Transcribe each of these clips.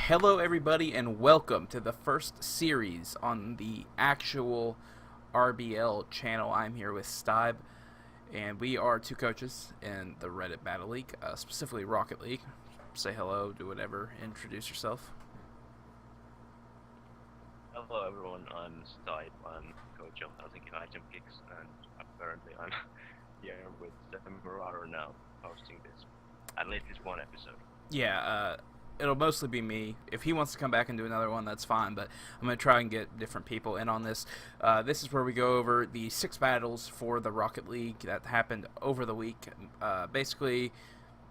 Hello, everybody, and welcome to the first series on the actual RBL channel. I'm here with Styb, and we are two coaches in the Reddit Battle League, specifically Rocket League. Say hello, do whatever, introduce yourself. Hello everyone, I'm Stipe. I'm coach of Helsinki High Jump Kicks, and apparently I'm here with Marauder now, hosting this, at least this one episode. Yeah, it'll mostly be me. If he wants to come back and do another one, that's fine, but I'm going to try and get different people in on this. This is where we go over the 6 battles for the Rocket League that happened over the week. Basically,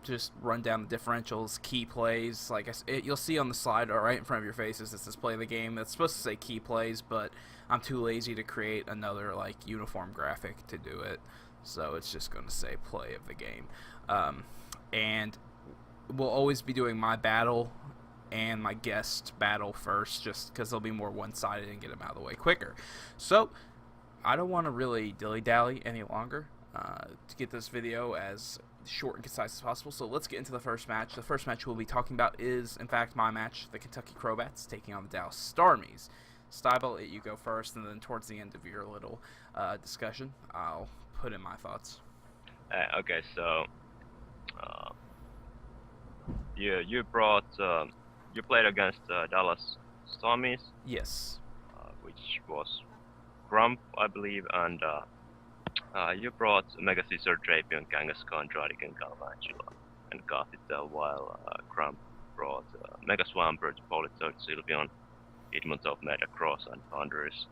just run down the differentials, key plays. Like you'll see on the slide right in front of your faces, it says play of the game. It's supposed to say key plays, but I'm too lazy to create another uniform graphic to do it, so it's just going to say play of the game. And we'll always be doing my battle and my guest battle first, just because they'll be more one-sided and get them out of the way quicker. So I don't want to really dilly-dally any longer to get this video as short and concise as possible. So let's get into the first match. The first match we'll be talking about is, in fact, my match, the Kentucky Crowbats taking on the Dallas Starmies. Stybel, you go first, and then towards the end of your little discussion, I'll put in my thoughts. Okay, so you played against Dallas Stormies. Yes. Which was Grump, I believe, and you brought Mega Scissor, Drapion, Kangaskhan, Dradigan, Galvantula, and Garthitel, while Grump brought Mega Swampert, Politoad, Sylveon, Edmontop, Metacross, and Thunderous.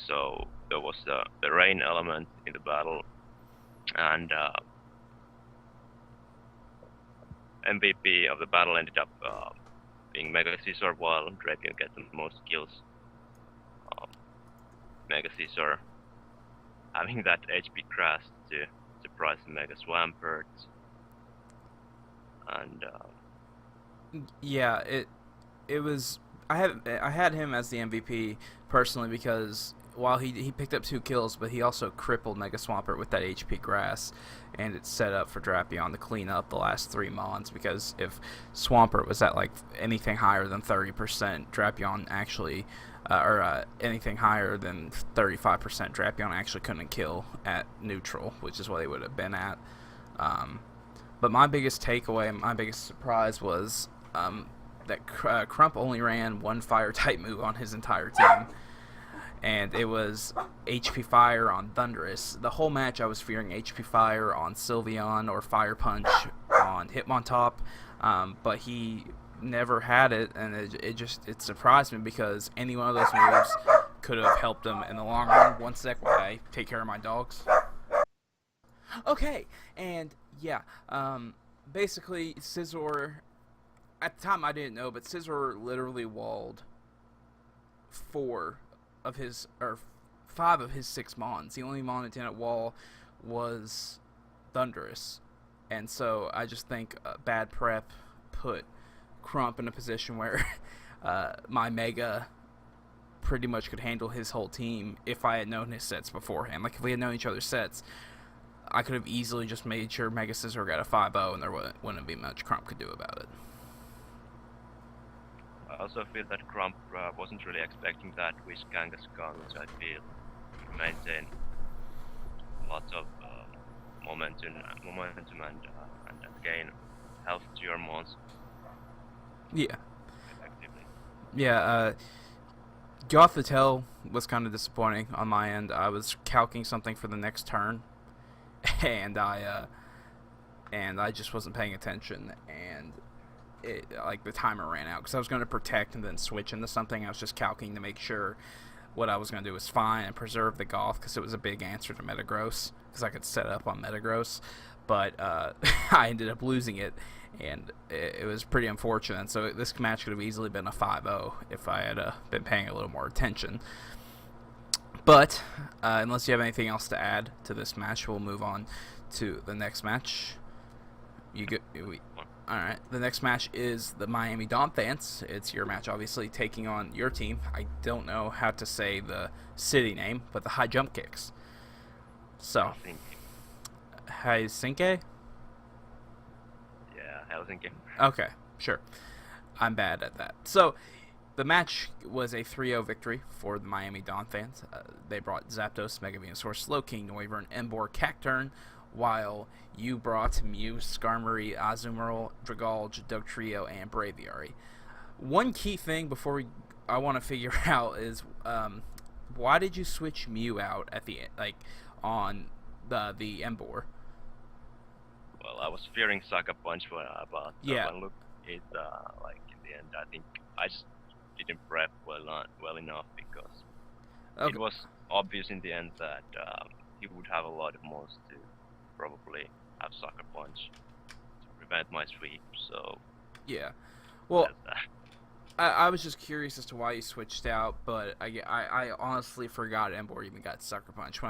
So there was the rain element in the battle, and MVP of the battle ended up being Mega Scissor, while Drapion get the most kills. Mega Scissor having that HP crash to surprise the Mega Swampert, and yeah, it was. I had him as the MVP personally because while he picked up 2 kills, but he also crippled Mega Swampert with that HP grass, and it's set up for Drapion to clean up the last 3 mons, because if Swampert was at anything higher than 30%, Drapion actually anything higher than 35%, Drapion actually couldn't kill at neutral, which is what they would have been at. But my biggest takeaway, my biggest surprise was that Crump only ran 1 fire type move on his entire team, and it was HP Fire on Thunderous. The whole match I was fearing HP Fire on Sylveon or Fire Punch on Hitmontop, but he never had it, and it surprised me, because any one of those moves could have helped him in the long run. One sec while I take care of my dogs. Okay, and yeah, basically Scizor, at the time I didn't know, but Scizor literally walled 5 of his 6 mons. The only mon that didn't wall was Thunderous, and so I just think bad prep put Crump in a position where my Mega pretty much could handle his whole team if I had known his sets beforehand. Like, if we had known each other's sets, I could have easily just made sure Mega Scissor got a 5-0, and there wouldn't be much Crump could do about it. I also feel that Crump wasn't really expecting that with Kangaskhan, which I feel maintain lots of momentum and gain health to your mons. Yeah. Effectively. Yeah, Gothitelle was kind of disappointing on my end. I was calcing something for the next turn, and I just wasn't paying attention, and the timer ran out, because I was going to protect and then switch into something. I was just calcing to make sure what I was going to do was fine and preserve the Goth, because it was a big answer to Metagross, because I could set up on Metagross, but I ended up losing it, and it was pretty unfortunate. So this match could have easily been a 5-0 if I had been paying a little more attention. But unless you have anything else to add to this match, we'll move on to the next match. Alright, the next match is the Miami Dolphins. It's your match, obviously, taking on your team. I don't know how to say the city name, but the High Jump Kicks. So, Helsinki? Yeah, Helsinki. Okay. Sure. I'm bad at that. So, the match was a 3-0 victory for the Miami Dolphins. They brought Zapdos, Mega Venusaur, Slowking, Noivern, Emboar, Cacturn, while you brought Mew, Skarmory, Azumarill, Dragalge, Dugtrio, and Braviary. One key thing I want to figure out is why did you switch Mew out at the on the Emboar? Well, I was fearing Sucker Punch but Yeah. when look it in the end, I think I just didn't prep well enough because Okay. it was obvious in the end that he would have a lot of moves to probably have Sucker Punch to prevent my sweep. So Yeah. Well, that's that. I was just curious as to why you switched out, but I honestly forgot Emboar even got Sucker Punch.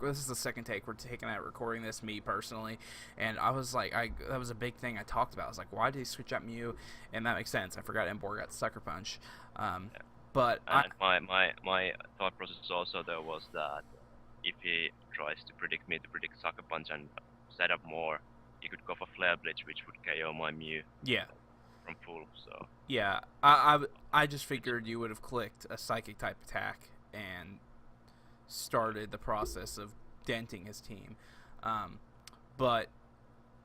This is the second take we're taking at recording this, me personally, and I was like, that was a big thing I talked about. I was like, why did he switch out Mew? And that makes sense. I forgot Emboar got Sucker Punch. But And my thought process also there was that if he tries to predict Sucker Punch and set up more, he could go for Flare Blitz, which would KO my Mew. Yeah. From full, so yeah, I just figured you would have clicked a Psychic type attack and started the process of denting his team. But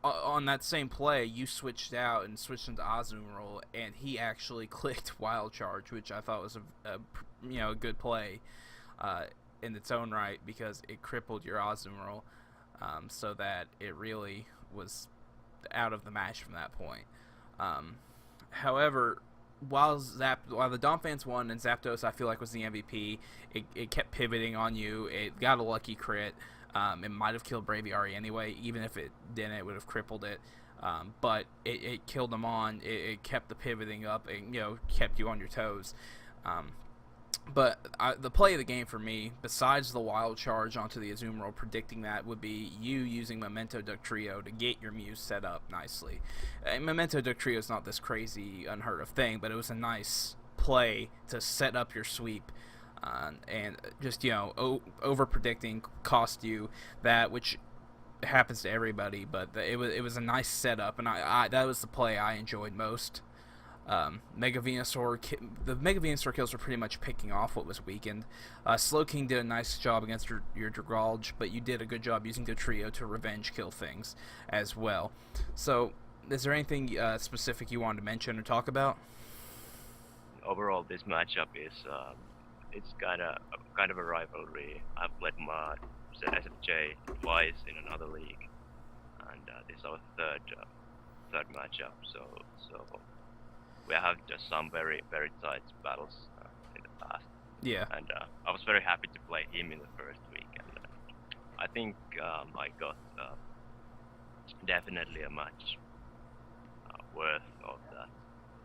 on that same play, you switched out and switched into Azumarill, and he actually clicked Wild Charge, which I thought was a good play in its own right because it crippled your Azumarill, so that it really was out of the match from that point. However, while the Dolphins won and Zapdos I feel like was the MVP, it kept pivoting on you. It got a lucky crit. It might have killed Braviary anyway. Even if it didn't, it would have crippled it. But it killed them on. It kept the pivoting up and kept you on your toes. But the play of the game for me, besides the Wild Charge onto the Azumarill, predicting that would be you using Memento Dugtrio to get your Mew set up nicely. Memento Dugtrio is not this crazy, unheard of thing, but it was a nice play to set up your sweep. And just, over predicting cost you that, which happens to everybody, but it was a nice setup, and that was the play I enjoyed most. The Mega Venusaur kills were pretty much picking off what was weakened. Slowking did a nice job against your Dragalge, but you did a good job using the trio to revenge kill things as well. So, is there anything specific you wanted to mention or talk about? overall this matchup is it's kind of a rivalry. I've played my SFJ twice in another league, and this is our third matchup. So we have just some very tight battles in the past. Yeah. And I was very happy to play him in the first week, and I think I got definitely a match worth of that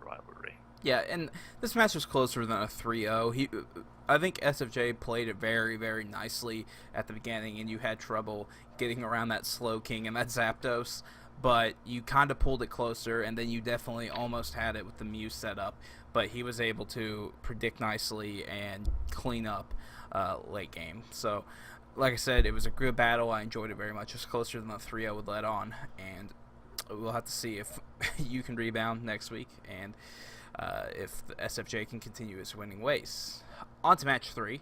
rivalry. Yeah, and this match was closer than a 3-0. I think SFJ played it very nicely at the beginning, and you had trouble getting around that Slowking and that Zapdos, but you kind of pulled it closer, and then you definitely almost had it with the Mew setup, but he was able to predict nicely and clean up late game. So, like I said, it was a good battle. I enjoyed it very much. It was closer than the 3-0 would let on, and we'll have to see if you can rebound next week, and if the SFJ can continue its winning ways. On to match 3.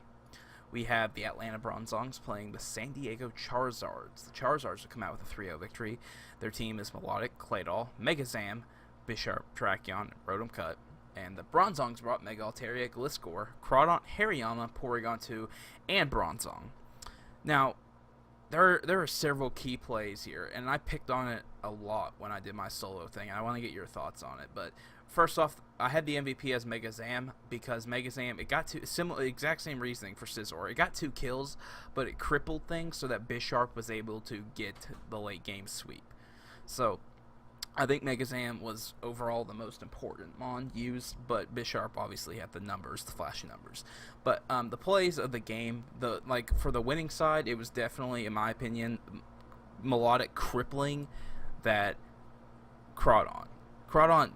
We have the Atlanta Bronzongs playing the San Diego Charizards. The Charizards will come out with a 3-0 victory. Their team is Melodic, Claydol, Megazam, Bisharp, Terrakion, Rotom Cut. And the Bronzongs brought Mega Altaria, Gliscor, Crawdaunt, Hariyama, Porygon 2, and Bronzong. Now, there are several key plays here, and I picked on it a lot when I did my solo thing, and I want to get your thoughts on it. But first off, I had the MVP as Megazam because Megazam, it got exact same reasoning for Scizor. It got 2 kills, but it crippled things so that Bisharp was able to get the late game sweep. So I think Megazam was overall the most important mon used, but Bisharp obviously had the numbers, the flashy numbers. But the plays of the game, for the winning side, it was definitely, in my opinion, Melodic crippling that Crawdaunt. Crawdaunt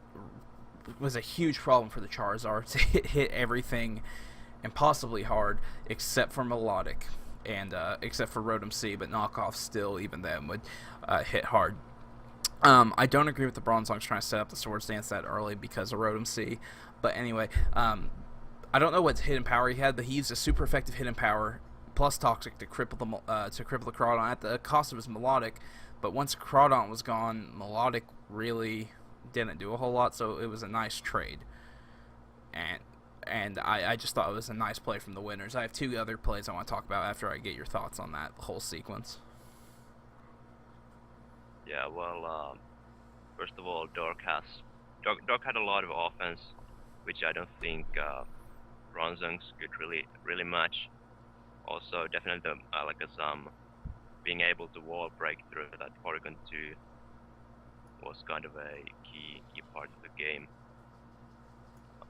was a huge problem for the Charizards. It hit everything impossibly hard except for Melodic and except for Rotom C, but knockoff still, even then, would hit hard. I don't agree with the Bronzong's trying to set up the Swords Dance that early because of Rotom C. But anyway, I don't know what hidden power he had, but he used a super effective hidden power plus Toxic to cripple the Crawdon at the cost of his Melodic. But once Crawdon was gone, Melodic really didn't do a whole lot, so it was a nice trade. And I just thought it was a nice play from the winners. I have two other plays I want to talk about after I get your thoughts on that whole sequence. Yeah, well, first of all, Dork had a lot of offense, which I don't think Bronzong's could really match. Also, definitely like being able to wall break through that Porygon 2 was kind of a key part of the game.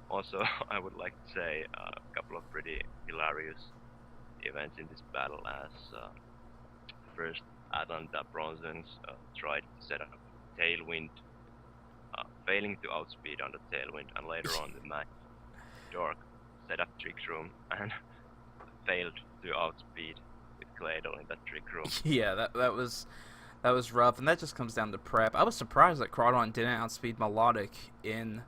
Also, I would like to say a couple of pretty hilarious events in this battle as first Atlanta Bronzons tried to set up Tailwind, failing to outspeed on the Tailwind, and later on the match, Dork set up Trick Room and failed to outspeed with Claydol in that Trick Room. Yeah, that was rough, and that just comes down to prep. I was surprised that Crawdon didn't outspeed Melodic in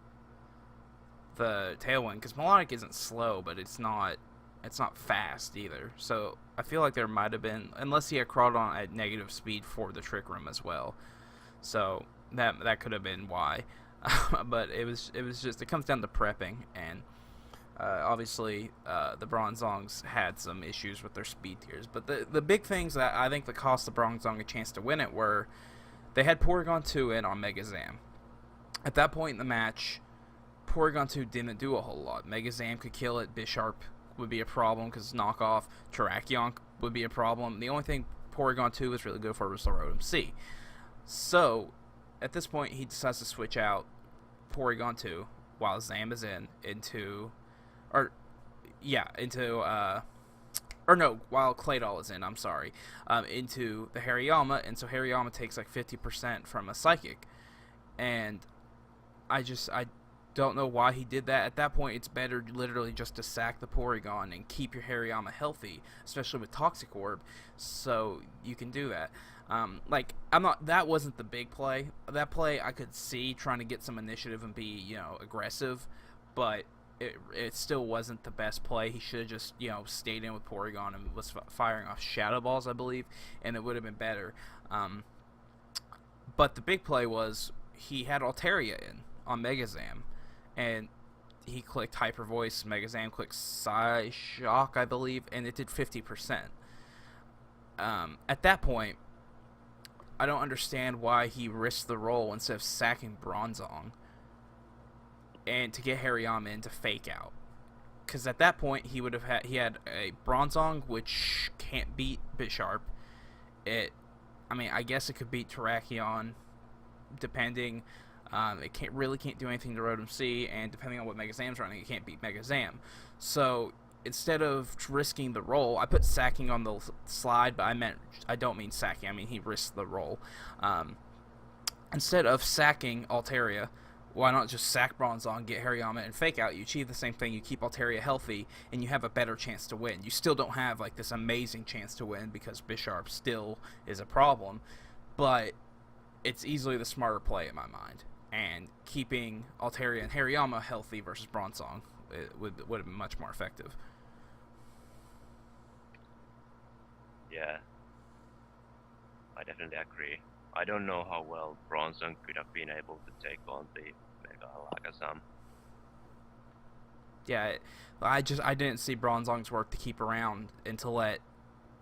the Tailwind, because Melodic isn't slow, but it's not fast either. So I feel like there might have been, unless he had Crawdon at negative speed for the Trick Room as well. So that could have been why. But it was just, it comes down to prepping, and obviously the Bronzongs had some issues with their speed tiers. But the big things that I think that cost the Bronzong a chance to win it were they had Porygon 2 in on Mega Zam. At that point in the match, Porygon 2 didn't do a whole lot. Mega Zam could kill it. Bisharp would be a problem because knockoff. Terrakion would be a problem. The only thing Porygon 2 was really good for was the Rotom C. So, at this point, he decides to switch out Porygon 2 while Zam is while Claydol is in, I'm sorry, into the Hariyama, and so Hariyama takes like 50% from a Psychic. And I don't know why he did that. At that point, it's better literally just to sack the Porygon and keep your Hariyama healthy, especially with Toxic Orb, so you can do that. That wasn't the big play. That play I could see trying to get some initiative and be, aggressive, but it still wasn't the best play. He should have just, stayed in with Porygon and was firing off Shadow Balls, I believe, and it would have been better. But the big play was he had Altaria in on Mega Zam, and he clicked Hyper Voice, Mega Zam clicked Psy Shock, I believe, and it did 50%. At that point, I don't understand why he risked the roll instead of sacking Bronzong and to get Hariyama in to fake out. Because at that point, he had a Bronzong, which can't beat Bisharp. I guess it could beat Terrakion, depending. It can't do anything to Rotom C, and depending on what Mega Zam's running, it can't beat Mega Zam. So instead of risking the roll, I put sacking on the slide, but I don't mean sacking. I mean he risked the roll. Instead of sacking Altaria, why not just sack Bronzong, get Hariyama, and fake out? You achieve the same thing. You keep Altaria healthy, and you have a better chance to win. You still don't have like this amazing chance to win because Bisharp still is a problem, but it's easily the smarter play in my mind. And keeping Altaria and Hariyama healthy versus Bronzong would have been much more effective. Yeah, I definitely agree. I don't know how well Bronzong could have been able to take on the Mega Alakazam. Yeah, I didn't see Bronzong's work to keep around and to let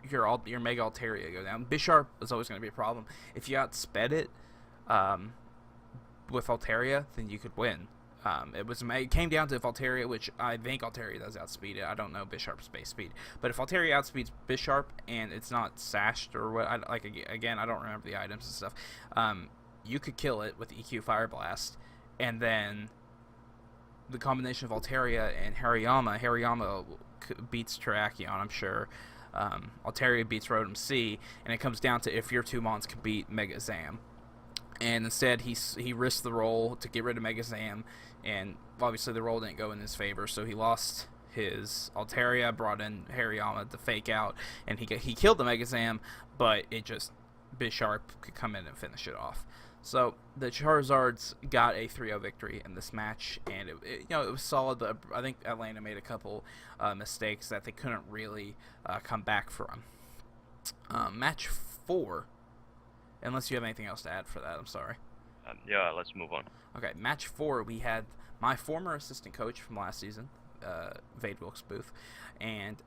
your Mega Altaria go down. Bisharp is always going to be a problem. If you outsped it with Altaria, then you could win. It came down to if Altaria, which I think Altaria does outspeed it. I don't know Bisharp's base speed, but if Altaria outspeeds Bisharp and it's not sashed or what, again, I don't remember the items and stuff. You could kill it with EQ Fire Blast, and then the combination of Altaria and Hariyama beats Terrakion, I'm sure. Altaria beats Rotom C, and it comes down to if your two mons can beat Mega Zam. And instead, he risked the roll to get rid of Mega Zam, and obviously the roll didn't go in his favor, so he lost his Altaria, brought in Hariyama to fake out, and he killed the Mega Zam, but Bisharp could come in and finish it off. So the Charizards got a 3-0 victory in this match, and it was solid. But I think Atlanta made a couple mistakes that they couldn't really come back from. Match 4, unless you have anything else to add for that, I'm sorry. Yeah, let's move on. Okay, match 4, we had my former assistant coach from last season, Vade Wilkes Booth, and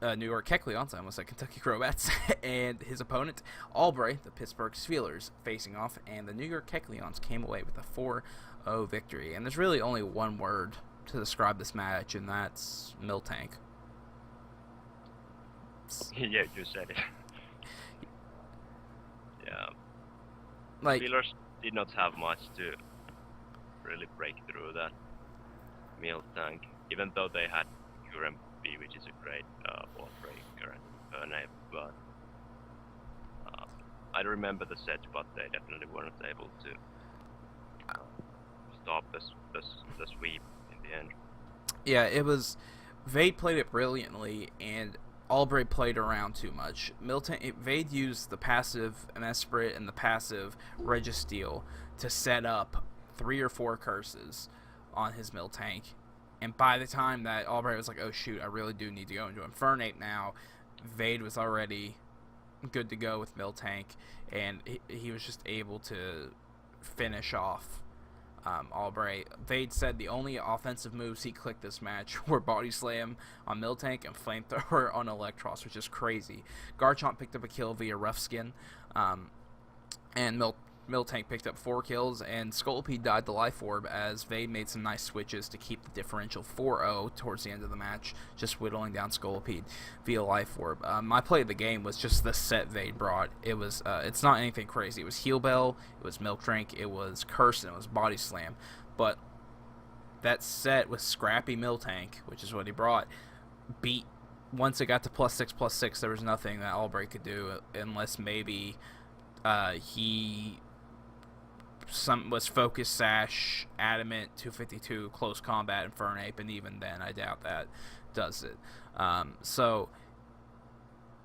the New York Kecleons, I almost said Kentucky Crowbats, and his opponent, Albury, the Pittsburgh Steelers, facing off, and the New York Kecleons came away with a 4-0 victory. And there's really only one word to describe this match, and that's Miltank. Yeah, you said it. Yeah. Like, Steelers did not have much to really break through that Miltank, even though they had QMB, which is a great ball breaker and name, but I remember the set, but they definitely weren't able to stop the sweep in the end. Yeah, it was. Vade played it brilliantly, and Albury played around too much. Vade used the passive Mesprit and the passive Registeel to set up 3 or 4 curses on his Miltank. And by the time that Albury was like, oh shoot, I really do need to go into Infernape now, Vade was already good to go with Miltank, and he was just able to finish off Albury. Vade said the only offensive moves he clicked this match were Body Slam on Miltank and Flamethrower on Electros, which is crazy. Garchomp picked up a kill via Rough Skin, and Miltank picked up 4 kills, and Scolipede died the Life Orb as Vade made some nice switches to keep the differential 4-0 towards the end of the match, just whittling down Scolipede via Life Orb. My play of the game was just the set Vade brought. It was it's not anything crazy. It was Heal Bell, it was Milk Drink, it was Curse, and it was Body Slam. But that set with Scrappy Miltank, which is what he brought, beat. Once it got to +6/+6, there was nothing that Albury could do unless maybe he was Focus Sash, Adamant, 252, Close Combat, Infernape, and even then, I doubt that does it. So,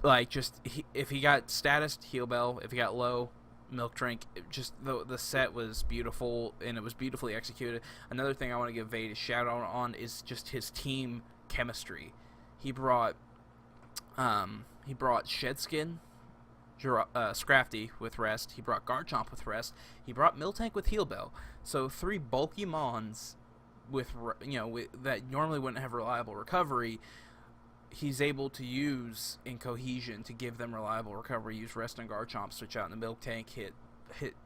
like, just if he got status, Heal Bell. If he got low, Milk Drink. Just the set was beautiful, and it was beautifully executed. Another thing I want to give Vade a shout out on is just his team chemistry. He brought Shedskin, Scrafty with Rest. He brought Garchomp with Rest. He brought Miltank with Heal Bell. So 3 bulky Mons that normally wouldn't have reliable recovery. He's able to use in Cohesion to give them reliable recovery. Use Rest and Garchomp, switch out in the Miltank, hit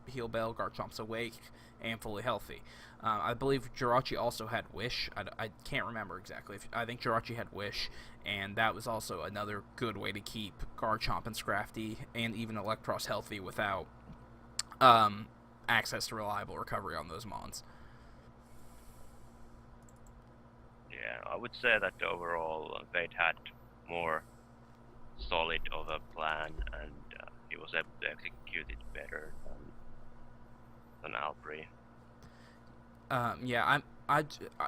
Heal Bell. Garchomp's awake and fully healthy. I believe Jirachi also had Wish. I can't remember exactly. I think Jirachi had Wish, and that was also another good way to keep Garchomp and Scrafty and even Electros healthy without access to reliable recovery on those Mons. Yeah, I would say that overall Vade had more solid of a plan, and he was able to execute it better than Albury. Yeah, I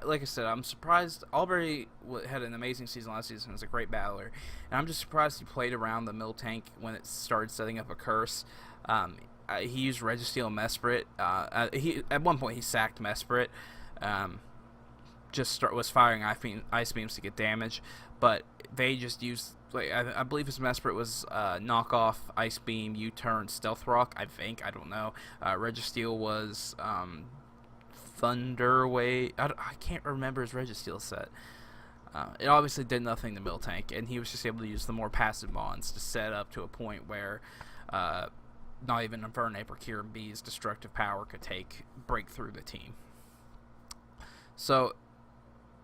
like I said, I'm surprised. Albury had an amazing season last season. Was a great battler, and I'm just surprised he played around the Miltank when it started setting up a curse. He used Registeel and Mesprit. At one point he sacked Mesprit. Was firing ice beams to get damage, but they just used, like, I believe his Mesprit was knockoff Ice Beam, U-turn, Stealth Rock. I don't know. Registeel was Thunder Wave. I can't remember his Registeel set. It obviously did nothing to Miltank, and he was just able to use the more passive Mons to set up to a point where not even Infernape or Kieran B's destructive power could break through the team. So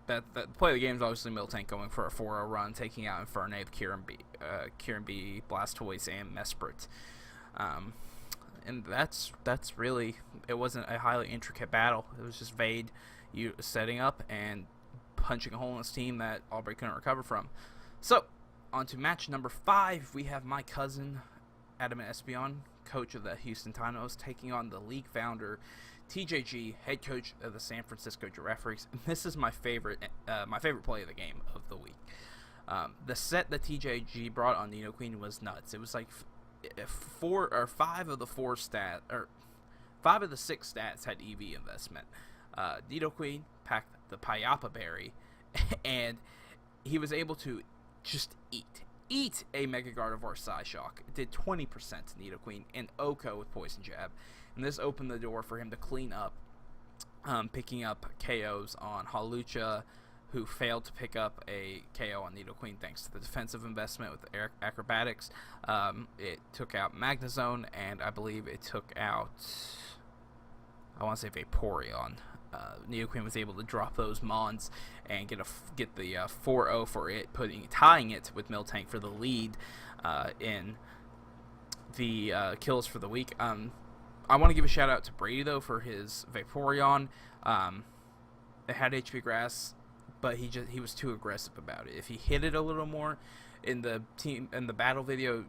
that play of the game is obviously Miltank going for a 4-0 run, taking out Infernape, Kieran B, Blastoise, and Mesprit. And that's really, it wasn't a highly intricate battle. It was just Vade setting up and punching a hole in his team that Albury couldn't recover from. So, on to match number 5. We have my cousin, Adamant Espion, coach of the Houston Tonnos, taking on the league founder, TJG, head coach of the San Francisco Giraffe Freaks. And this is my favorite play of the game of the week. The set that TJG brought on Nino Queen was nuts. It was like five of the five of the six stats had EV investment. Nidoqueen packed the Payapa berry, and he was able to just eat a Mega Gardevoir Psyshock. It did 20% to Nidoqueen, and Oko with Poison Jab. And this opened the door for him to clean up, picking up KOs on Hawlucha, who failed to pick up a KO on Nidoqueen thanks to the defensive investment with Acrobatics. It took out Magnezone, and I believe it took out, I want to say Vaporeon. Nidoqueen was able to drop those Mons and get the 4-0 for it, tying it with Miltank for the lead in the kills for the week. I want to give a shout out to Brady though for his Vaporeon. It had HP Grass, but he was too aggressive about it. If he hit it a little more in the battle video,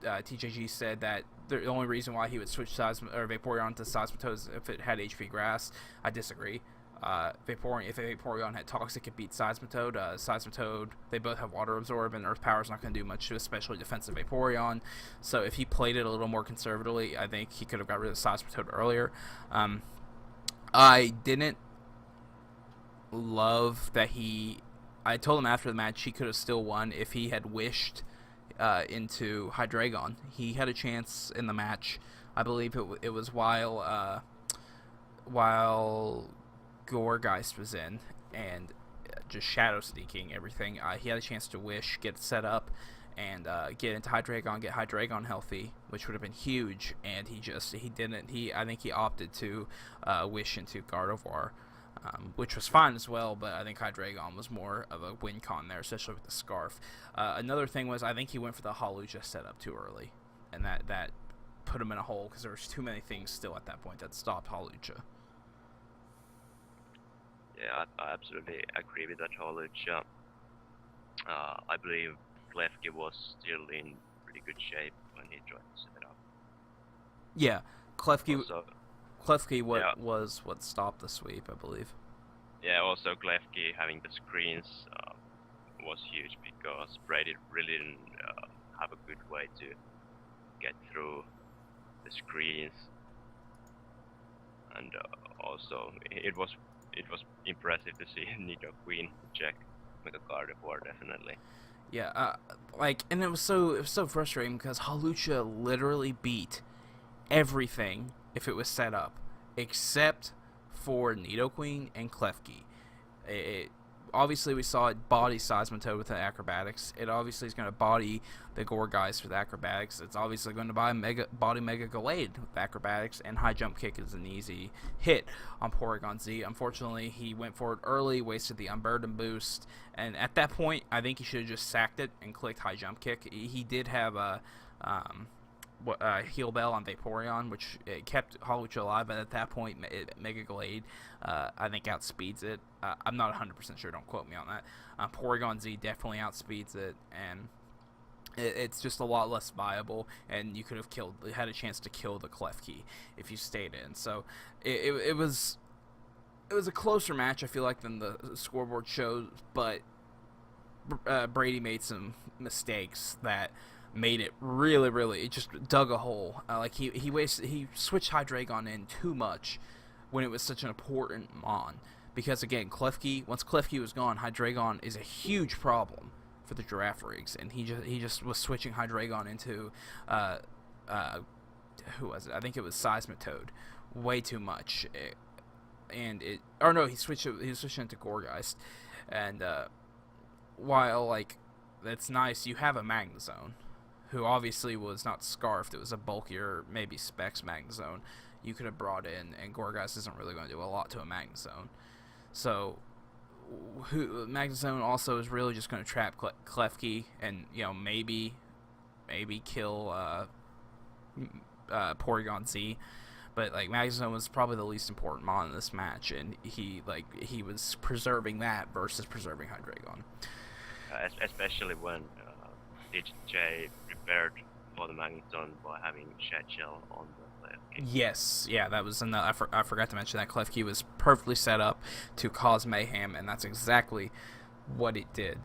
TJG said that the only reason why he would switch Vaporeon to Seismitoad is if it had HP Grass. I disagree. If Vaporeon had Toxic, it beat Seismitoad. Seismitoad, they both have Water Absorb, and Earth Power is not going to do much to especially defensive Vaporeon. So if he played it a little more conservatively, I think he could have got rid of Seismitoad earlier. I didn't love that I told him after the match he could have still won if he had wished into Hydreigon. He had a chance in the match. I believe it was while Gourgeist was in and just shadow sneaking everything. He had a chance to wish, get set up, and get into Hydreigon, get Hydreigon healthy, which would have been huge. And he didn't. I think he opted to wish into Gardevoir, which was fine as well. But I think Hydreigon was more of a win con there, especially with the Scarf. Another thing was I think he went for the Hawlucha setup too early, and that put him in a hole because there was too many things still at that point that stopped Hawlucha. Yeah, I absolutely agree with that Hawlucha. I believe Klefki was still in pretty good shape when he tried to set it up. Yeah, Klefki yeah. was what stopped the sweep, I believe. Yeah, also Klefki having the screens was huge because Brady really didn't have a good way to get through the screens, and also it was impressive to see Nidoqueen check Mega Gardevoir, definitely. Yeah, and it was so frustrating because Hawlucha literally beat everything if it was set up, except for Nidoqueen and Klefki. Obviously, we saw it body Seismitoad with the Acrobatics. It obviously is going to body the Gourgeist with Acrobatics. It's obviously going to body Mega Gallade with Acrobatics, and High Jump Kick is an easy hit on Porygon Z. Unfortunately, he went for it early, wasted the Unburden boost, and at that point, I think he should have just sacked it and clicked High Jump Kick. He did have a Heal Bell on Vaporeon, which it kept Hawlucha alive, but at that point, Mega Gallade, I think, outspeeds it. I'm not 100% sure, don't quote me on that. Porygon Z definitely outspeeds it, and it's just a lot less viable, and you could have had a chance to kill the Klefki if you stayed in. So it was a closer match, I feel like, than the scoreboard shows, but Brady made some mistakes that made it really, it just dug a hole. He switched Hydreigon in too much when it was such an important Mon. Because again, once Klefki was gone, Hydreigon is a huge problem for the Giraffarigs, and he just was switching Hydreigon into who was it? I think it was Seismitoad, way too much. He switched into Gourgeist, and while that's nice, you have a Magnezone, who obviously was not Scarfed, it was a bulkier, maybe Specs Magnezone you could have brought in, and Gourgeist isn't really going to do a lot to a Magnezone. So, Magnezone also is really just going to trap Klefki and, maybe kill Porygon Z. But, Magnezone was probably the least important Mon in this match, and he was preserving that versus preserving Hydreigon. Especially when DJ prepared for the Magnezone by having Shed Shell on the Klefki. Yes, yeah, that was I forgot to mention that Klefki was perfectly set up to cause mayhem, and that's exactly what it did.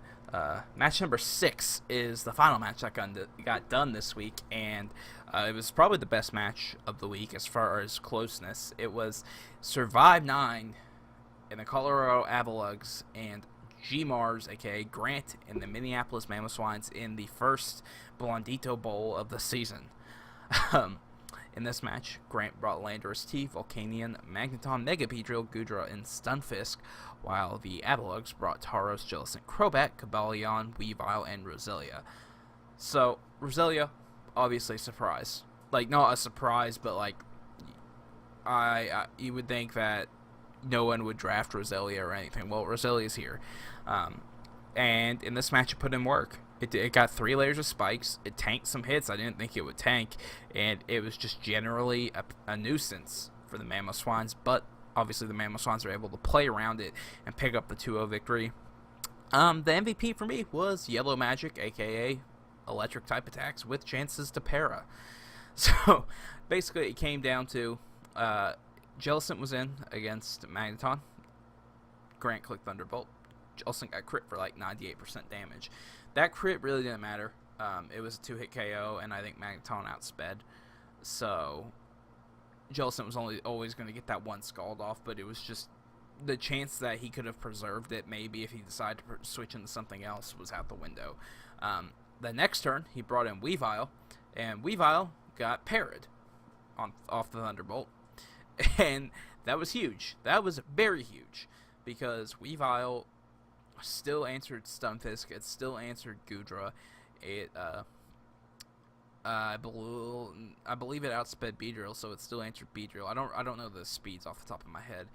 Match number 6 is the final match that got done this week, and It was probably the best match of the week as far as closeness. It was Survive 9 in the Colorado Avalugs and G-Mars, aka Grant, in the Minneapolis Mammoth Swines in the first Blondito Bowl of the season. In this match, Grant brought Landorus T, Volcanion, Magneton, Mega Beedrill, Goodra, and Stunfisk, while the Avalugs brought Tauros, Jellicent, Crobat, Cobalion, Weavile, and Roselia. So, Roselia, obviously a surprise. Like, not a surprise, but like, you would think that no one would draft Roselia or anything. Well, Roselia's here. And in this match, it put in work. It got 3 layers of spikes. It tanked some hits I didn't think it would tank. And it was just generally a nuisance for the Mammoth Swines. But obviously the Mammoth Swines are able to play around it and pick up the 2-0 victory. The MVP for me was Yellow Magic, a.k.a. electric type attacks with chances to para. So basically it came down to Jellicent was in against Magneton. Grant clicked Thunderbolt. Jellicent got crit for like 98% damage. That crit really didn't matter. It was a 2-hit KO, and I think Magneton outsped. So Jellicent was always going to get that one Scald off, but it was just the chance that he could have preserved it maybe if he decided to switch into something else was out the window. The next turn, he brought in Weavile, and Weavile got parried off the Thunderbolt. And that was huge. That was very huge, because Weavile still answered Stunfisk. It still answered Goodra. It I believe it outsped Beedrill, so it still answered Beedrill. I don't know the speeds off the top of my head.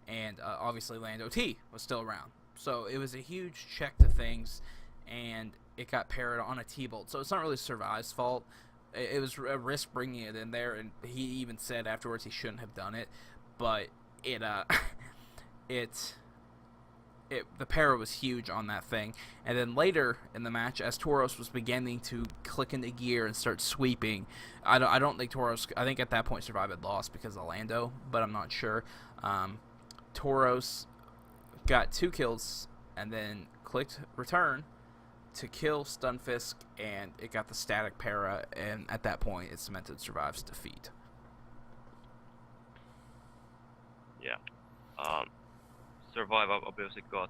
And obviously Lando T was still around. So it was a huge check to things, and it got parried on a T-Bolt. So it's not really Survive's fault. It was a risk bringing it in there, and he even said afterwards he shouldn't have done it. But the para was huge on that thing. And then later in the match, as Tauros was beginning to click into gear and start sweeping, I don't think Tauros, I think at that point Survive had lost because of Lando, but I'm not sure. Tauros got 2 kills and then clicked return to kill Stunfisk, and it got the static para, and at that point it cemented Survive's defeat. Yeah. Survive obviously got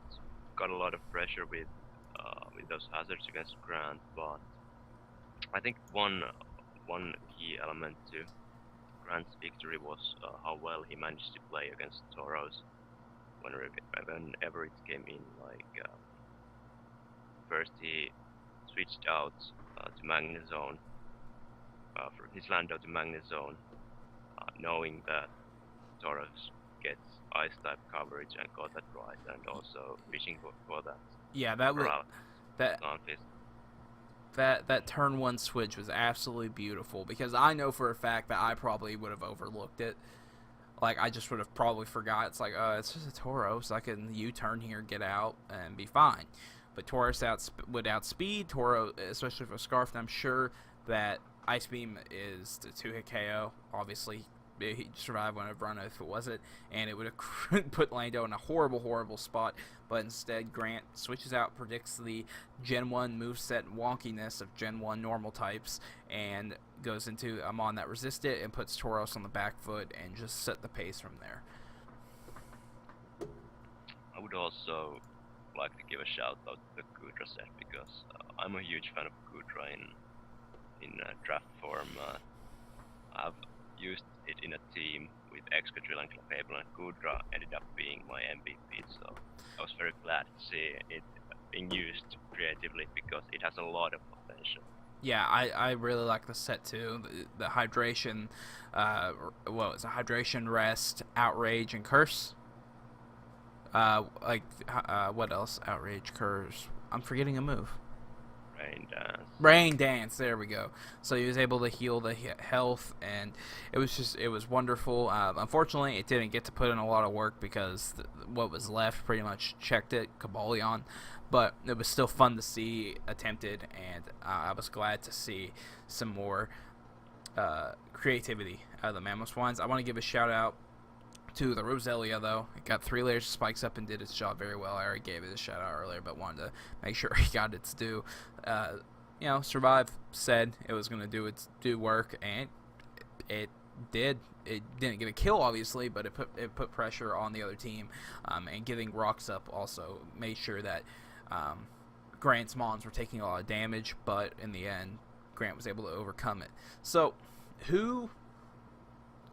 a lot of pressure with those hazards against Grant, but I think one key element to Grant's victory was how well he managed to play against Tauros whenever it came in. Like first he switched out to Magnezone, for his Lando to Magnezone, knowing that Tauros gets ice type coverage, and got that right, and also fishing for that. Yeah, that turn 1 switch was absolutely beautiful, because I know for a fact that I probably would have overlooked it. Like, I just would have probably forgot. It's like, it's just a Tauros. I can U-turn here, get out, and be fine. But Tauros would outspeed Tauros, especially for Scarf. And I'm sure that Ice Beam is the 2-hit KO. Obviously, he'd survive one of run if it wasn't, and it would have put Lando in a horrible, horrible spot. But instead, Grant switches out, predicts the Gen 1 moveset wonkiness of Gen 1 normal types, and goes into a Mon that resist it, and puts Tauros on the back foot, and just set the pace from there. I would also like to give a shout out to the Goodra set, because I'm a huge fan of Goodra in draft form. I've used it in a team with Excadrill and Clefable, and Goodra ended up being my MVP, so I was very glad to see it being used creatively, because it has a lot of potential. Yeah, I really like the set too. The hydration, hydration, rest, outrage, and curse. What else? Outrage, curse. I'm forgetting a move. Rain Dance, there we go. So he was able to heal the health, and it was wonderful. Unfortunately, it didn't get to put in a lot of work, because what was left pretty much checked it, Cobalion. But it was still fun to see attempted, and I was glad to see some more creativity out of the Mammoth Swines. I want to give a shout out to the Roselia, though. It got 3 layers of spikes up and did its job very well. I already gave it a shout out earlier, but wanted to make sure he got its due. Survive said it was going to do work, and it did. It didn't get a kill, obviously, but it put pressure on the other team, and getting rocks up also made sure that Grant's Mons were taking a lot of damage, but in the end, Grant was able to overcome it. So, all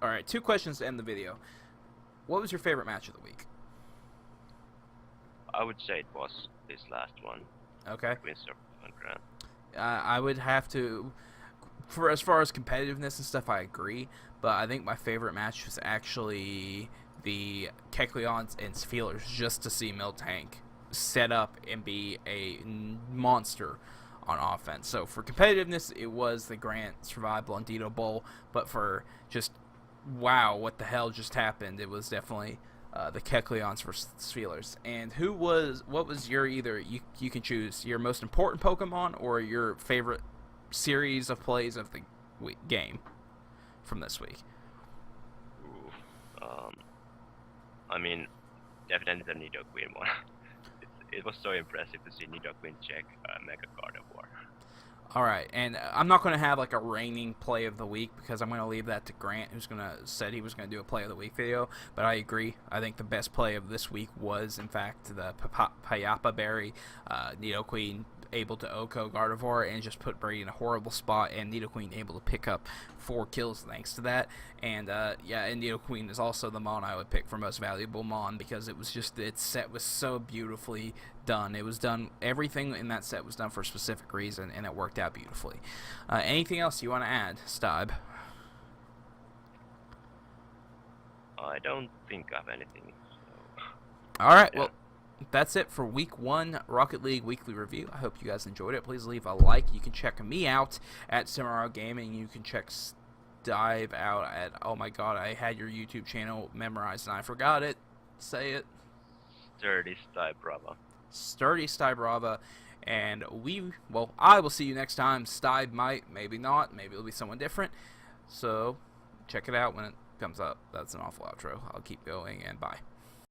right, 2 questions to end the video. What was your favorite match of the week? I would say it was this last one. Okay. Windsor and Grant. I would have to, for as far as competitiveness and stuff, I agree. But I think my favorite match was actually the Kecleons and Steelers, just to see Miltank set up and be a monster on offense. So for competitiveness, it was the Grant Survive Blondito Bowl. But for just, wow, what the hell just happened, it was definitely the Kecleons versus Steelers. And what was your, either you can choose your most important Pokemon or your favorite series of plays of the game from this week? Ooh, I mean, definitely the Nidoqueen one. It was so impressive to see Nidoqueen check Mega Gardevoir. Alright, and I'm not going to have like a reigning play of the week because I'm going to leave that to Grant, who's said he was going to do a play of the week video. But I agree. I think the best play of this week was, in fact, the Payapa Berry, Nidoqueen able to OHKO Gardevoir and just put Brady in a horrible spot, and Nidoqueen able to pick up 4 kills thanks to that. And and Nidoqueen is also the Mon I would pick for most valuable Mon because it was just, its set was so beautifully done. It was done, everything in that set was done for a specific reason, and it worked out beautifully. Anything else you want to add, Stibe? I don't think of anything. So. Alright, well, that's it for Week 1 Rocket League Weekly Review. I hope you guys enjoyed it. Please leave a like. You can check me out at Samurai Gaming. You can check Stibe out at, oh my god, I had your YouTube channel memorized and I forgot it. Say it. Sturdy Stibe Brava. Sturdy Stibe Brava. And I will see you next time. Stibe might, maybe not. Maybe it'll be someone different. So, check it out when it comes up. That's an awful outro. I'll keep going, and bye.